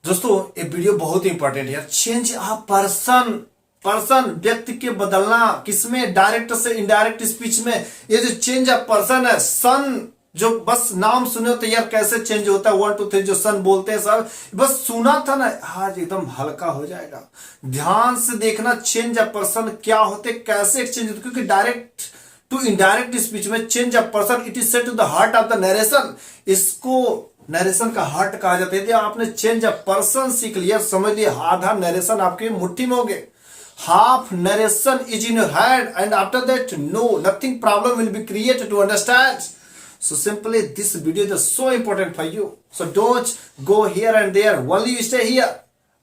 दोस्तों ये वीडियो बहुत ही इंपॉर्टेंट है। चेंज अ पर्सन, पर्सन व्यक्ति के बदलना, किसमें? डायरेक्ट से इनडायरेक्ट स्पीच में। ये जो चेंज अ पर्सन है, सन, जो बस नाम सुने हो तो यार कैसे चेंज होता है, 1 2 3 जो सन बोलते हैं सब बस सुना था ना, आज एकदम हल्का हो जाएगा। ध्यान से देखना चेंज अ पर्सन क्या होते, कैसे चेंज होते, क्योंकि डायरेक्ट टू इनडायरेक्ट स्पीच में change a person it is set to the heart of the narration. इसको नरेशन का हार्ट कहा जाता है। आपने चेंज अ पर्सन सीख लिया, समझ लिया, आधा नरेशन आपके मुट्ठी में हो गए। Half narration is in your hand and after that no nothing problem will be created to understand. So simply this video is so important for you. So don't go here and there. Only you stay here,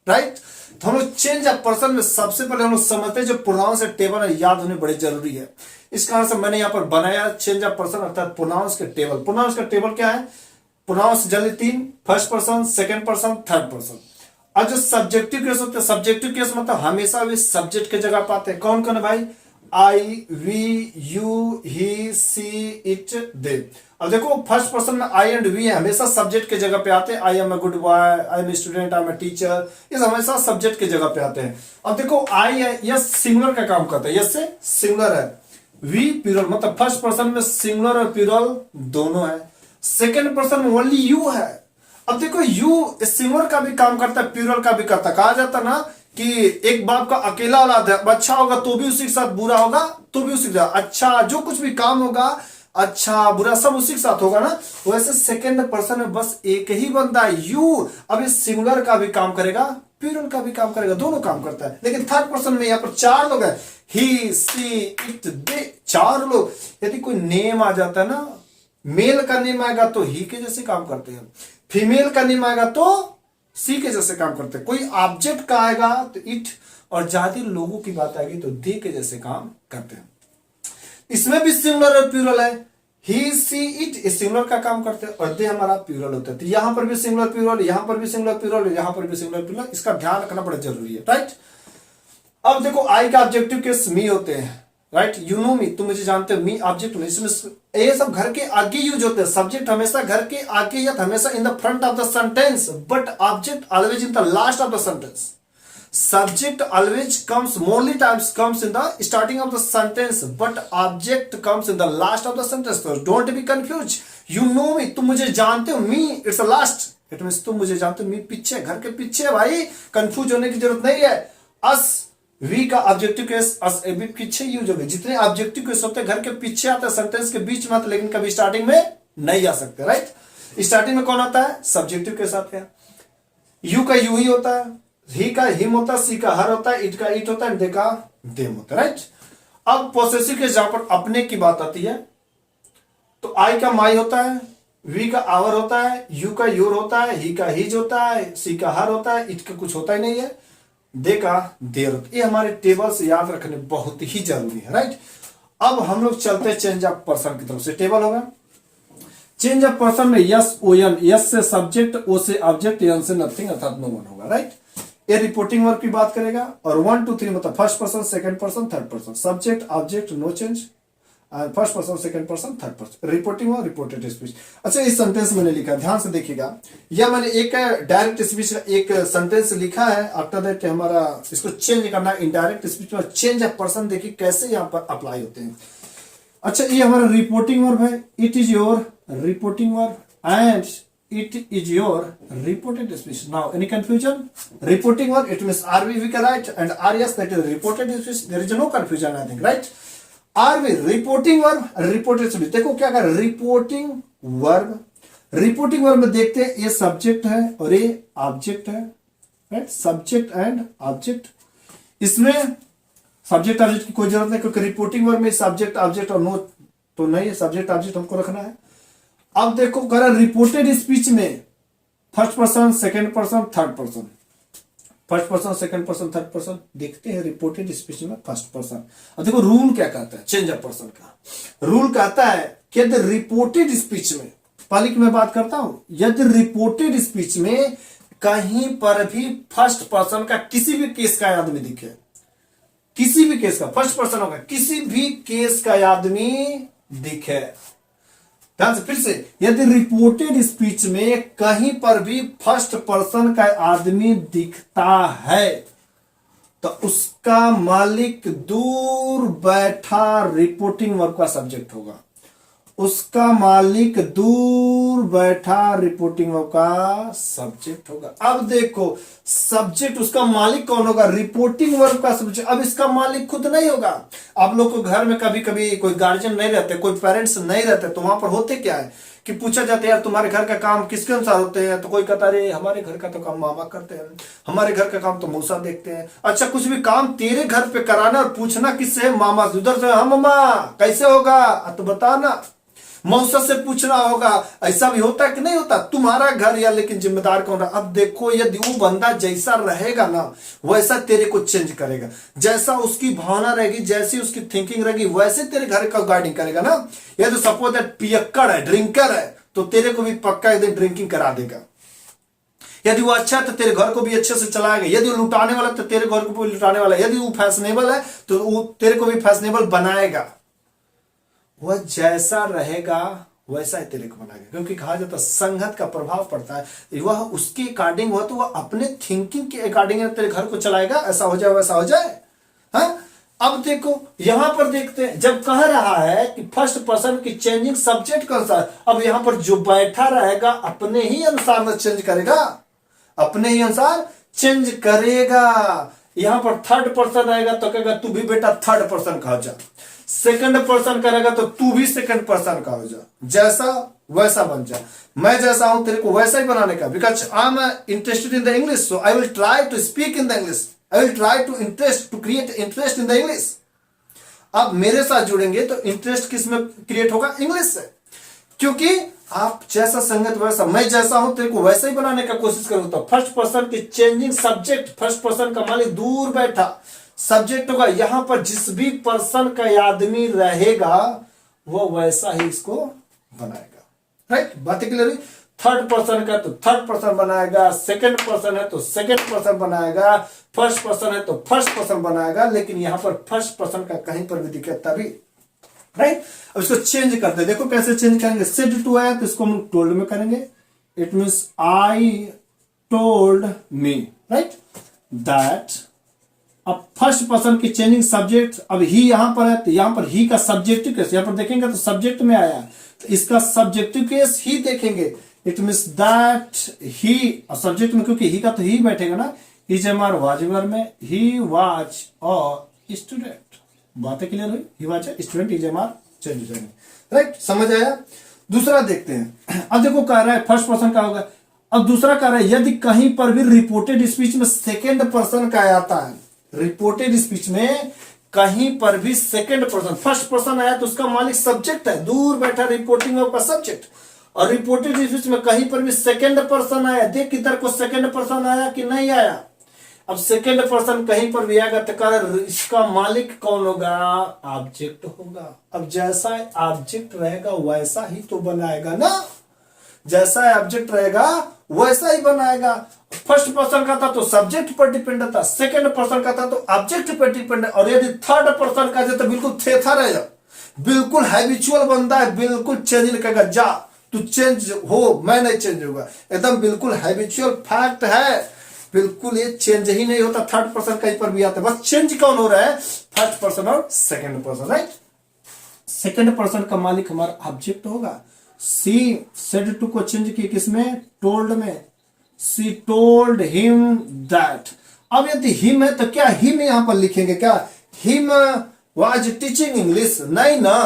right? तो हम लोग change a person में सबसे पहले हम लोग समझते हैं जो प्रोनाउंस टेबल है, याद होने बड़े जरूरी है। इस कारण से मैंने यहाँ पर बनाया चेंज अ पर्सन अर्थात प्रोनाउंस के टेबल। प्रोनाउंस का टेबल क्या है? Pronouns generally 3, first person, second person, third person. अब जो सब्जेक्टिव केस होते हैं, सब्जेक्टिव केस मतलब हमेशा भी सब्जेक्ट के जगह पाते हैं। कौन कौन है भाई? I, we, you, he, she, it, they. अब देखो फर्स्ट पर्सन में आई एंड वी है, हमेशा सब्जेक्ट के जगह पे आते हैं। I am a good boy, I am a student, I am a teacher, ये हमेशा सब्जेक्ट के जगह पे आते हैं। अब देखो आई है, यह सिंगुलर का काम करता है, यस से सिंगुलर है। वी प्लूरल मतलब फर्स्ट पर्सन में सिंगुलर और प्लूरल दोनों है। सेकेंड पर्सन में ओनली यू है। अब देखो यू सिंगुलर का भी काम करता है, प्लूरल का भी करता है। कहा जाता ना कि एक बाप का अकेला औलाद है, अच्छा होगा तो भी उसी के साथ, बुरा होगा तो भी उसी के साथ, अच्छा जो कुछ भी काम होगा अच्छा बुरा सब उसी के साथ होगा ना। वैसे सेकंड पर्सन में बस एक ही बंदा है, यू। अब इस सिंगुलर का भी काम करेगा, प्लूरल का भी काम करेगा, दोनों काम करता है। लेकिन थर्ड पर्सन में यहाँ पर 4 लोग हैं, ही, सी, इट, दे, 4 लोग। यदि कोई नेम आ जाता है ना, मेल का नेम आएगा तो ही के जैसे काम करते हैं, फीमेल का नेम आएगा तो सी के जैसे काम करते हैं, कोई ऑब्जेक्ट का आएगा तो इट, और ज्यादा लोगों की बात आएगी तो दे के जैसे काम करते हैं। इसमें भी सिंगुलर और प्लूरल है, ही, सी, इट सिंगुलर का काम करते हैं और दे हमारा प्लूरल होता है। तो यहां पर भी सिंगुलर प्लूरल, यहां पर भी सिंगुलर प्लूरल, यहां पर भी सिंगुलर प्लूरल, इसका ध्यान रखना बड़ा जरूरी है, राइट। अब देखो आई का ऑब्जेक्टिव केस मी होते हैं, राइट। यू नो मी, तुम मुझे जानते हो, मी ऑब्जेक्ट में, इसमें ये सब घर के आगे यूज होते हैं। सब्जेक्ट हमेशा घर के आगे या हमेशा in the front of the sentence, but object always in the last of the sentence. Subject always comes, mostly times comes in the starting of the sentence, but object comes in the last of the sentence. So don't be confused. You know me, तुम मुझे जानते हो, me it's the last. It means तुम मुझे जानते हो, me पीछे, घर के पीछे भाई, कंफ्यूज होने की जरूरत नहीं है। us, we का ऑब्जेक्टिव केस us भी पीछे यूज होगा। जितने ऑब्जेक्टिव केस होते हैं घर के पीछे आते हैं, सेंटेंस के बीच में आते, लेकिन कभी स्टार्टिंग में नहीं आ सकते, राइट। स्टार्टिंग में कौन आता है? सब्जेक्टिव केस आते हैं। यू का यू ही होता है, ही का हिम होता है, सी का हर होता है, इट का इट होता है, दे का देम होता है, राइट। अब पोसेसिव केस जहां पर अपने की बात आती है तो आई का माई होता है, वी का आवर होता है, यू का योर होता है, ही का हिज होता है, सी का हर होता है, इट का कुछ होता ही नहीं है, दे का देर होता है। ये हमारे टेबल से याद रखने बहुत ही जरूरी है, राइट। अब हम लोग चलते हैं चेंज ऑफ पर्सन की तरफ से। टेबल होगा चेंज ऑफ पर्सन में यस, ओ एन, यस से सब्जेक्ट, ओ से ऑब्जेक्ट, एन से नथिंग अर्थात नो वन होगा, राइट। ये रिपोर्टिंग वर्क की बात करेगा और 1 2 3 मतलब first person, second person, third person, subject object no change, first person, second person, third person, reporting और रिपोर्टेड स्पीच। अच्छा इस सेंटेंस मैंने लिखा, ध्यान से देखिएगा, यह मैंने एक डायरेक्ट स्पीच का एक सेंटेंस लिखा है। आफ्टर दैट हमारा इसको चेंज करना इनडायरेक्ट स्पीच में। चेंज ऑफ पर्सन देखिए कैसे यहाँ पर अप्लाई होते हैं। अच्छा ये हमारा रिपोर्टिंग वर्ब है, it is your reporting verb and it is your reported speech. Now any confusion? Reporting verb, it means are we can write and are yes, that is reported speech. There is no confusion I think, right? Are we reporting verb, reported speech। देखो क्या कर reporting verb, reporting verb में देखते हैं ये subject है और ये ऑब्जेक्ट है, राइट। सब्जेक्ट एंड ऑब्जेक्ट, इसमें सब्जेक्ट ऑब्जेक्ट की कोई जरूरत नहीं क्योंकि रिपोर्टिंग वर्ब में सब्जेक्ट ऑब्जेक्ट और नो तो नहीं है, सब्जेक्ट ऑब्जेक्ट हमको रखना है। अब देखो कर रिपोर्टेड स्पीच में first person, second person, third person, first person, second person, third person, देखते हैं रिपोर्टेड स्पीच में फर्स्ट पर्सन। अब देखो रूल क्या कहता है चेंज ऑफ पर्सन का। रूल कहता है कि यदि रिपोर्टेड स्पीच में, पहले की मैं बात करता हूं, यदि रिपोर्टेड स्पीच में कहीं पर भी फर्स्ट पर्सन का किसी भी केस का आदमी दिखे, किसी भी केस का फर्स्ट पर्सन होगा, किसी भी केस का आदमी दिखे ध्यान से फिर से, यदि रिपोर्टेड स्पीच में कहीं पर भी फर्स्ट पर्सन का आदमी दिखता है तो उसका मालिक दूर बैठा रिपोर्टिंग वर्ब का सब्जेक्ट होगा। उसका मालिक दूर बैठा रिपोर्टिंग वर्ब का सब्जेक्ट होगा। अब देखो सब्जेक्ट उसका मालिक कौन होगा? रिपोर्टिंग वर्ब का सब्जेक्ट। अब इसका मालिक खुद नहीं होगा। आप लोग को घर में कभी कभी कोई गार्जियन नहीं रहते, कोई पेरेंट्स नहीं रहते, तो वहां पर होते क्या है कि पूछा जाता है यार तुम्हारे घर का काम किसके अनुसार होते हैं, तो कोई कहता है अरे हमारे घर का तो काम मामा करते हैं, हमारे घर का काम तो मौसा देखते हैं। अच्छा कुछ भी काम तेरे घर पे कराना और पूछना किससे है? मामा से। उधर से हाँ मामा कैसे होगा तो बताना, मौसा से पूछना होगा। ऐसा भी होता है कि नहीं होता? तुम्हारा घर या लेकिन जिम्मेदार कौन रहा? अब देखो यदि वो बंदा जैसा रहेगा ना वैसा तेरे को चेंज करेगा। जैसा उसकी भावना रहेगी, जैसी उसकी थिंकिंग रहेगी, वैसे तेरे घर का गाइडिंग करेगा ना। यदि सपोज दैट पियक्कड़ है, ड्रिंकर है, तो तेरे को भी पक्का एक दिन ड्रिंकिंग करा देगा। यदि वो अच्छा है तो तेरे घर को भी अच्छे से चलाएगा। यदि वो लुटाने वाला है तो तेरे घर को भी लुटाने वाला है। यदि वो फैशनेबल है तो वो तेरे को भी फैशनेबल बनाएगा। वह जैसा रहेगा वैसा ही तेरे को बनाएगा, क्योंकि कहा जाता है संगत का प्रभाव पड़ता है। वह उसके अकॉर्डिंग हुआ तो वह अपने थिंकिंग के अकॉर्डिंग तेरे घर को चलाएगा। ऐसा हो जाए वैसा हो जाए। हाँ अब देखो यहां पर देखते हैं, जब कह रहा है कि फर्स्ट पर्सन की चेंजिंग सब्जेक्ट के अनुसार, अब यहां पर जो बैठा रहेगा अपने ही अनुसार में चेंज करेगा, अपने ही अनुसार चेंज करेगा। यहां पर थर्ड पर्सन रहेगा तो कहेगा तू भी बेटा थर्ड पर्सन का हो जा। सेकंड पर्सन करेगा तो तू भी सेकंड पर्सन का हो जा। जैसा वैसा बन जा। मैं जैसा हूं तेरे को वैसा ही बनाने का, because I am interested in the English, so I will try to speak in the English, I will try to create interest in the English. आप मेरे साथ जुड़ेंगे तो इंटरेस्ट किस में क्रिएट होगा? इंग्लिश से, क्योंकि आप जैसा संगत वैसा, मैं जैसा हूं तेरे को वैसा ही बनाने का कोशिश करूंगा। फर्स्ट पर्सन की चेंजिंग सब्जेक्ट, फर्स्ट पर्सन का मालिक दूर बैठा सब्जेक्ट होगा। यहां पर जिस भी पर्सन का आदमी रहेगा वो वैसा ही इसको बनाएगा। राइट, बातें क्लियर हुई? थर्ड पर्सन का तो थर्ड पर्सन बनाएगा, सेकंड पर्सन है तो सेकंड पर्सन बनाएगा, फर्स्ट पर्सन है तो फर्स्ट पर्सन बनाएगा। लेकिन यहां पर फर्स्ट पर्सन का कहीं पर भी दिखे तभी। राइट, अब इसको चेंज करते हैं। देखो कैसे चेंज करेंगे। सेड टू आया तो इसको हम टोल्ड में करेंगे। It means I told me, right, that. अब फर्स्ट पर्सन की चेंजिंग सब्जेक्ट, अब ही यहां पर है तो यहां पर ही का सब्जेक्टिव केस, यहां पर देखेंगे तो सब्जेक्ट में आया तो इसका सब्जेक्टिव केस ही देखेंगे। It means that he, subject में क्योंकि ही का तो ही बैठेगा ना, इज एमआर वाजिबर में ही वाज अ स्टूडेंट। बातें क्लियर हुई? He was a student, is MR change हो जाएंगे। राइट, समझ आया? दूसरा देखते हैं। अब देखो कह रहा है फर्स्ट पर्सन का होगा। अब दूसरा कह रहा है यदि कहीं पर भी रिपोर्टेड स्पीच में सेकेंड पर्सन का आता है, रिपोर्टेड स्पीच में कहीं पर भी सेकंड पर्सन, फर्स्ट पर्सन आया तो उसका मालिक सब्जेक्ट है, दूर बैठा रिपोर्टिंग का सब्जेक्ट। और रिपोर्टेड स्पीच में कहीं पर भी सेकंड पर्सन आया, देख किधर को सेकंड पर्सन आया कि नहीं आया। अब सेकंड पर्सन कहीं पर भी आएगा तो इसका मालिक कौन होगा? ऑब्जेक्ट होगा। अब जैसा ऑब्जेक्ट रहेगा वैसा ही तो बनाएगा ना, जैसा ऑब्जेक्ट रहेगा वैसा ही बनाएगा। फर्स्ट पर्सन का था तो सब्जेक्ट पर डिपेंड था, सेकंड पर्सन का था तो ऑब्जेक्ट पर डिपेंड, और यदि थर्ड पर्सन का तो बिल्कुल थेथा रहेगा, बिल्कुल हैबिचुअल बंदा है, बिल्कुल चेंज नहीं करेगा। जा तू चेंज हो, मैं नहीं चेंज होगा, एकदम बिल्कुल हैबिचुअल फैक्ट है, बिल्कुल ये चेंज ही नहीं होता। थर्ड पर्सन कहीं पर भी आता है, बस चेंज कौन हो रहा है? फर्स्ट पर्सन और second person. Right, second person का मालिक हमारा ऑब्जेक्ट होगा। सी सेड टू को चेंज की किसमें? टोल्ड में। सी टोल्ड हिम दैट। अब यदि हिम है तो क्या हिम यहां पर लिखेंगे? क्या हिम वाज टीचिंग इंग्लिश? नहीं ना,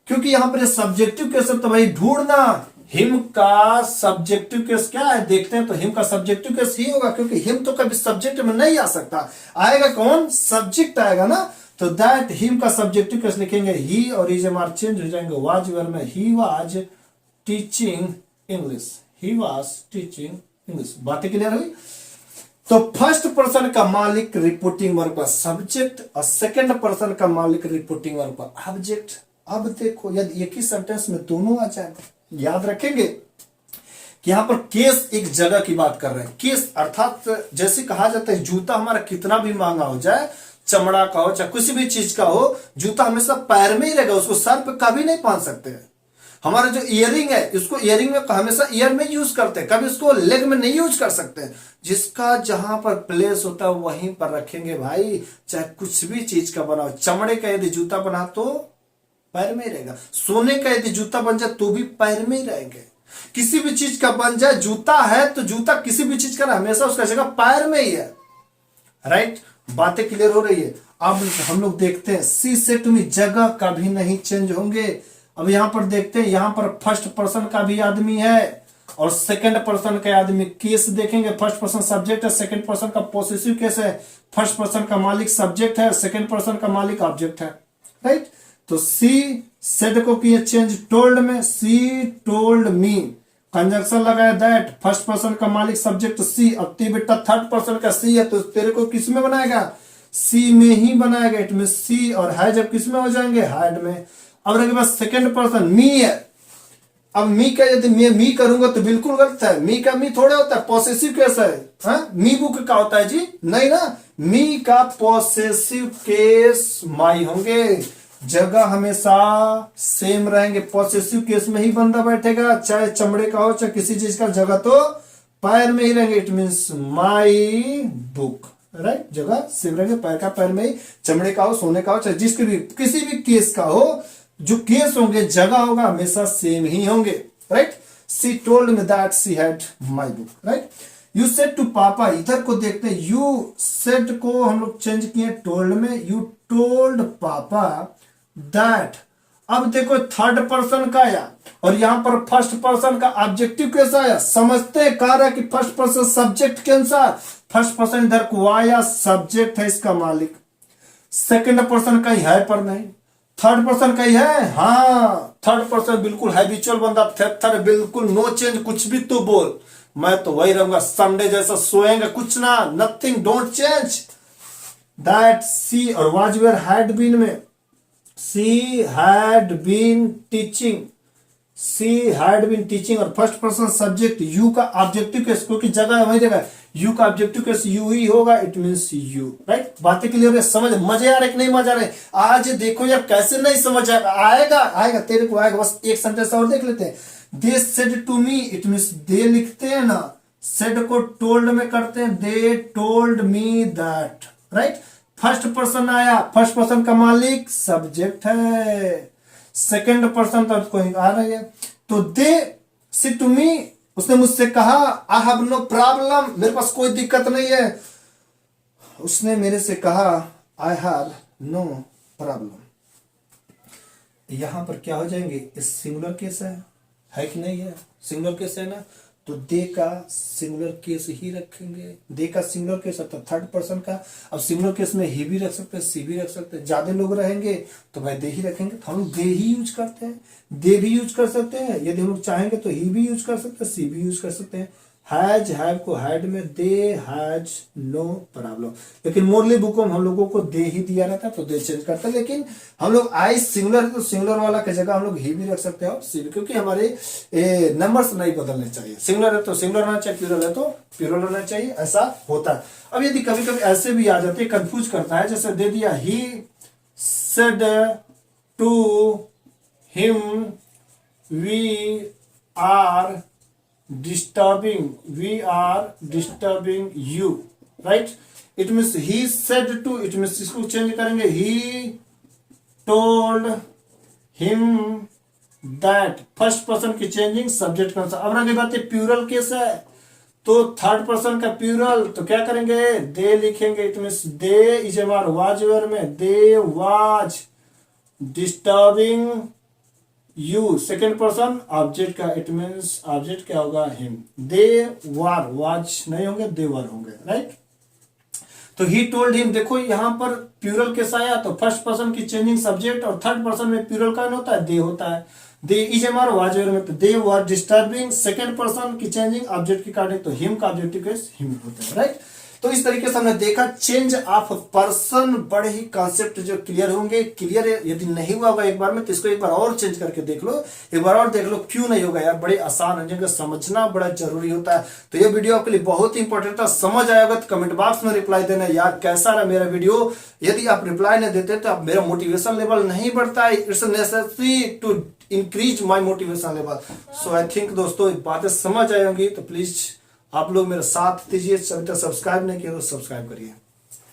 क्योंकि यहां पर सब्जेक्टिव केस तो भाई ढूंढना। हिम का सब्जेक्टिव केस क्या है देखते हैं, तो हिम का सब्जेक्टिव केस ही होगा, क्योंकि हिम तो कभी सब्जेक्ट में नहीं आ सकता। आएगा कौन? सब्जेक्ट आएगा ना। तो दैट हिम का सब्जेक्टिव केस लिखेंगे ही, और इज एमआर चेंज हो जाएंगे वाज वेयर में। He was teaching English, he was teaching English. बातें क्लियर हुई? तो फर्स्ट पर्सन का मालिक रिपोर्टिंग वर्ब का सब्जेक्ट और सेकंड पर्सन का मालिक रिपोर्टिंग वर्ब का ऑब्जेक्ट। अब देखो यदि एक ही सेंटेंस में दोनों आ जाए, याद रखेंगे कि यहां पर केस एक जगह की बात कर रहे हैं। केस अर्थात जैसे कहा जाता है जूता हमारा कितना भी महंगा हो जाए, चमड़ा का हो चाहे किसी भी चीज का हो, जूता हमेशा पैर में ही रहेगा, उसको सर पे कभी नहीं पहन सकते हैं। हमारा जो इयरिंग है, इसको इयरिंग में हमेशा ईयर में यूज करते हैं, कभी इसको लेग में नहीं यूज कर सकते। जिसका जहां पर प्लेस होता है वहीं पर रखेंगे भाई। चाहे कुछ भी चीज का बनाओ, चमड़े का यदि जूता बना तो पैर में ही रहेगा, सोने का यदि जूता बन जाए तो भी पैर में ही रहेंगे। किसी भी चीज का बन जाए, जूता है तो जूता किसी भी चीज का हमेशा उसका जगह पैर में ही है। राइट, बातें क्लियर हो रही है। अब हम लोग देखते हैं सी सेट में जगह कभी नहीं चेंज होंगे। अब यहां पर देखते हैं, यहां पर फर्स्ट पर्सन का भी आदमी है और सेकंड पर्सन का आदमी। केस देखेंगे, फर्स्ट पर्सन सब्जेक्ट है, सेकंड पर्सन का पॉसेसिव केस है। फर्स्ट पर्सन का मालिक सब्जेक्ट है, सेकंड पर्सन का मालिक ऑब्जेक्ट है। राइट, तो सी सेड को किए चेंज टोल्ड में, सी टोल्ड मी, कंजंक्शन लगाया दैट, फर्स्ट पर्सन का मालिक सब्जेक्ट सी। अब ते बेटा थर्ड पर्सन का सी है तो तेरे को किस में बनाएगा, सी में ही बनाएगा। इट में सी और है जब किस में हो जाएंगे, हैड में। अब रहे पास सेकंड पर्सन मी है। अब मी का यदि मैं मी करूंगा तो बिल्कुल गलत है, मी का मी थोड़ा होता है, पॉसेसिव केस है। हाँ? मी बुक का होता है जी, नहीं ना, मी का पॉसेसिव केस माई होंगे, जगह हमेशा सेम रहेंगे। पॉसेसिव केस में ही बंदा बैठेगा, चाहे चमड़े का हो चाहे किसी चीज का, जगह तो पैर में ही रहेंगे। It means my book. Right, जगह सेम रहेंगे, पैर का पैर में ही, चमड़े का हो, सोने का हो, चाहे जिसके भी किसी भी केस का हो, जो केस होंगे जगह होगा हमेशा सेम ही होंगे। Right, she told me that she had my book. Right, you said to पापा, इधर को देखते हैं, यू सेड को हम लोग चेंज किए टोल्ड में, यू टोल्ड पापा दैट। अब देखो थर्ड पर्सन का आया और यहां पर फर्स्ट पर्सन का ऑब्जेक्टिव कैसा आया, समझते हैं। कह रहा है कि फर्स्ट पर्सन सब्जेक्ट के अनुसार, फर्स्ट पर्सन इधर को आया, सब्जेक्ट है इसका मालिक। सेकंड पर्सन का ही है पर नहीं, थर्ड पर्सन का ही है। हाँ, थर्ड पर्सन बिल्कुल हैबिचुअल बंदा, थर्ड बिल्कुल नो चेंज, कुछ भी तो बोल, मैं तो वही रहूंगा, संडे जैसा सोएंगे, कुछ ना, nothing, don't change. That she और वाज वेयर हैड बीन में, she had been teaching, she had been teaching और फर्स्ट पर्सन सब्जेक्ट यू का ऑब्जेक्टिव केस, क्योंकि जगह वही जगह यू का ऑब्जेक्टिव केस यू ही होगा। It means you. राइट, बातें क्लियर है, समझ मजे आ रहे कि नहीं मजा आ रहे? आज देखो यार कैसे नहीं समझ आएगा, आएगा तेरे को आएगा। बस एक सेंटेंस और देख लेते हैं। They said to me, it means they लिखते हैं ना, सेड को टोल्ड में करते हैं, they told me that. Right, first person आया, फर्स्ट पर्सन का मालिक सब्जेक्ट है, सेकंड पर्सन तो कोई आ रही है, तो दे सी टू मी, उसने मुझसे कहा, आई हैव नो प्रॉब्लम, मेरे पास कोई दिक्कत नहीं है। उसने मेरे से कहा, आई हैव नो प्रॉब्लम। यहां पर क्या हो जाएंगे, सिंगुलर केस है कि नहीं है, सिंगुलर केस है ना, तो दे का सिंगुलर केस ही रखेंगे। दे का सिंगुलर केस है तो थर्ड पर्सन का। अब सिंगुलर केस में ही भी रख सकते हैं, सी भी रख सकते हैं, ज्यादा लोग रहेंगे तो भाई दे ही रखेंगे, तो हम लोग दे ही यूज करते हैं। दे भी यूज कर सकते हैं, यदि हम लोग चाहेंगे तो ही भी यूज कर सकते हैं, सी भी यूज कर सकते हैं। हैज हैव को हैड में, दे हैज नो प्रॉब्लम, लेकिन मोरली बुकों में हम लोगों को दे ही दिया रहता है तो दे चेंज करते हैं। लेकिन हम लोग आई सिंगुलर है तो सिंगुलर वाला की जगह हम लोग ही भी रख सकते हैं और सी भी, क्योंकि हमारे नंबर्स नहीं बदलने चाहिए। सिंगुलर है तो सिंगुलर रहना चाहिए, प्लूरल है तो प्लूरल रहना चाहिए, ऐसा होता है। अब यदि कभी कभी ऐसे भी आ जाते हैं, कंफ्यूज करता है, जैसे दे दिया ही said to him we are disturbing you, right? It means he said to, it means इसको चेंज करेंगे, he told him that, first person की चेंजिंग सब्जेक्ट का। अब रही बात है प्यूरल केस है तो थर्ड पर्सन का प्यूरल तो क्या करेंगे, दे लिखेंगे। It means they is am are was were में, they was disturbing you, second person object का, इट मीन्स ऑब्जेक्ट क्या होगा, हिम। दे वार, वाज नहीं होंगे, दे वर होंगे। राइट, तो ही टोल्ड हिम, देखो यहां पर प्यूरल केस आया तो फर्स्ट पर्सन की चेंजिंग सब्जेक्ट और थर्ड पर्सन में प्यूरल का होता है, दे होता है। They is am are was were में तो they were disturbing, second person की चेंजिंग ऑब्जेक्ट की काटे तो हिम का ऑब्जेक्टिव केस हिम होता है। राइट, तो इस तरीके से हमने देखा चेंज ऑफ पर्सन, बड़े ही कॉन्सेप्ट जो क्लियर होंगे। क्लियर यदि नहीं हुआ होगा एक बार में तो इसको एक बार और चेंज करके देख लो, एक बार और देख लो, क्यों नहीं होगा यार, बड़े आसान है, जिनको समझना बड़ा जरूरी होता है। तो ये वीडियो आपके लिए बहुत ही इंपॉर्टेंट था। समझ आया होगा तो कमेंट बॉक्स में रिप्लाई देना यार कैसा रहा मेरा वीडियो। यदि आप रिप्लाई नहीं देते तो आप मेरा मोटिवेशन लेवल नहीं बढ़ता है। It's necessary to increase my motivation level. So I think दोस्तों बातें समझ आई होंगी, तो प्लीज आप लोग मेरा साथ दीजिए। अभी तक सब्सक्राइब नहीं किया तो सब्सक्राइब करिए।